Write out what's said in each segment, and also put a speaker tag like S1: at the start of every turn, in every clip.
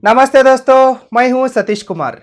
S1: नमस्ते दोस्तों, मैं हूं सतीश कुमार।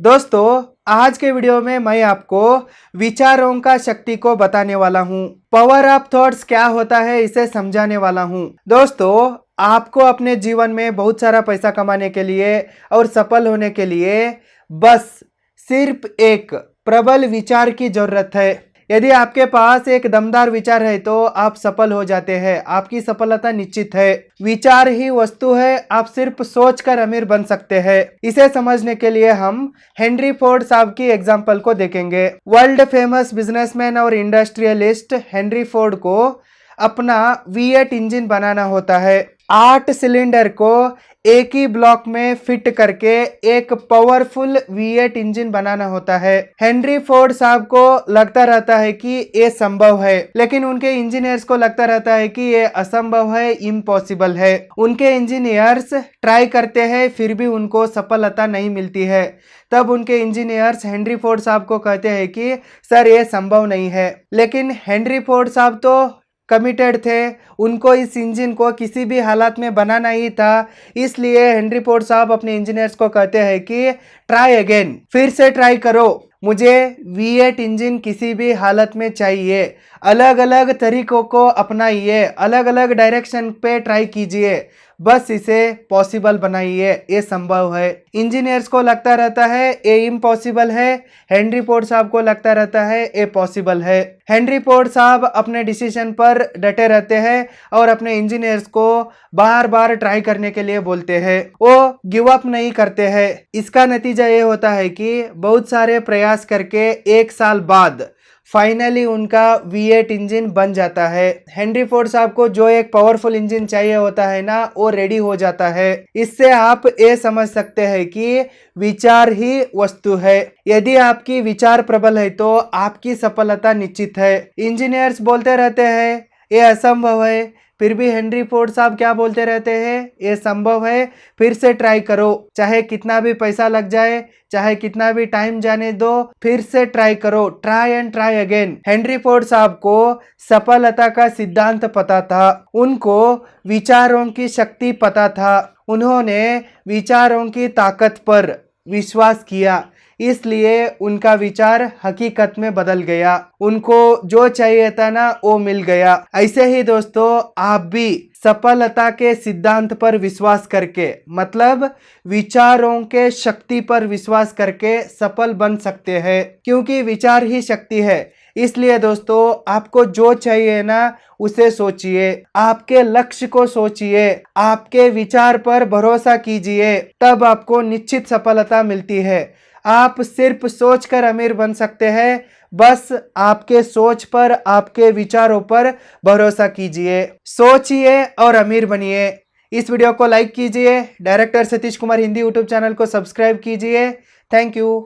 S1: दोस्तों, आज के वीडियो में मैं आपको विचारों का शक्ति को बताने वाला हूं। पावर ऑफ थॉट्स क्या होता है इसे समझाने वाला हूं। दोस्तों, आपको अपने जीवन में बहुत सारा पैसा कमाने के लिए और सफल होने के लिए बस सिर्फ एक प्रबल विचार की जरूरत है। यदि आपके पास एक दमदार विचार है तो आप सफल हो जाते हैं। आपकी सफलता निश्चित है। विचार ही वस्तु है, आप सिर्फ सोचकर अमीर बन सकते हैं। इसे समझने के लिए हम हेनरी फोर्ड साहब की एग्जाम्पल को देखेंगे। वर्ल्ड फेमस बिजनेसमैन और इंडस्ट्रियलिस्ट हेनरी फोर्ड को अपना V8 इंजन बनाना होता है। 8 सिलेंडर को एक ही ब्लॉक में फिट करके एक पावरफुल V8 इंजन बनाना होता है। हेनरी फोर्ड साहब को लगता रहता है कि ये संभव है, लेकिन उनके इंजीनियर्स को लगता रहता है कि ये असंभव है, इम्पॉसिबल है। उनके इंजीनियर्स ट्राई करते हैं, फिर भी उनको सफलता नहीं मिलती है। तब उनके इंजीनियर्स हेनरी फोर्ड साहब को कहते हैं कि सर ये संभव नहीं है। लेकिन हेनरी फोर्ड साहब तो कमिटेड थे, उनको इस इंजन को किसी भी हालत में बनाना ही था। इसलिए हेनरी फोर्ड साहब अपने इंजीनियर्स को कहते हैं कि ट्राई अगेन, फिर से ट्राई करो। मुझे V8 इंजन किसी भी हालत में चाहिए। अलग अलग तरीकों को अपनाइए, अलग अलग डायरेक्शन पे ट्राई कीजिए, बस इसे पॉसिबल बनाइए। ये संभव है। इंजीनियर्स को लगता रहता है ये इम्पॉसिबल है, हेनरी फोर्ड साहब को लगता रहता है ये पॉसिबल है। हेनरी फोर्ड साहब अपने डिसीजन पर डटे रहते हैं और अपने इंजीनियर्स को बार बार ट्राई करने के लिए बोलते हैं। वो गिव अप नहीं करते हैं। इसका नतीजा ये होता है कि बहुत सारे प्रयास करके 1 साल बाद फाइनली उनका V8 इंजन बन जाता है। हेनरी फोर्ड साहब को जो एक पावरफुल इंजन चाहिए होता है ना, वो रेडी हो जाता है। इससे आप ये समझ सकते हैं कि विचार ही वस्तु है। यदि आपकी विचार प्रबल है तो आपकी सफलता निश्चित है। इंजीनियर्स बोलते रहते हैं ये असंभव है, फिर भी हेनरी फोर्ड साहब क्या बोलते रहते हैं, ये संभव है, फिर से ट्राई करो। चाहे कितना भी पैसा लग जाए, चाहे कितना भी टाइम जाने दो, फिर से ट्राई करो। Try and try again. Henry Ford साहब को सफलता का सिद्धांत पता था। उनको विचारों की शक्ति पता था। उन्होंने विचारों की ताकत पर विश्वास किया, इसलिए उनका विचार हकीकत में बदल गया। उनको जो चाहिए था ना, वो मिल गया। ऐसे ही दोस्तों, आप भी सफलता के सिद्धांत पर विश्वास करके, मतलब विचारों के शक्ति पर विश्वास करके सफल बन सकते हैं, क्योंकि विचार ही शक्ति है। इसलिए दोस्तों, आपको जो चाहिए ना उसे सोचिए, आपके लक्ष्य को सोचिए, आपके विचार पर भरोसा कीजिए, तब आपको निश्चित सफलता मिलती है। आप सिर्फ सोचकर अमीर बन सकते हैं, बस आपके सोच पर, आपके विचारों पर भरोसा कीजिए। सोचिए और अमीर बनिए। इस वीडियो को लाइक कीजिए। Director Satish Kumar Hindi YouTube channel को सब्सक्राइब कीजिए। Thank you.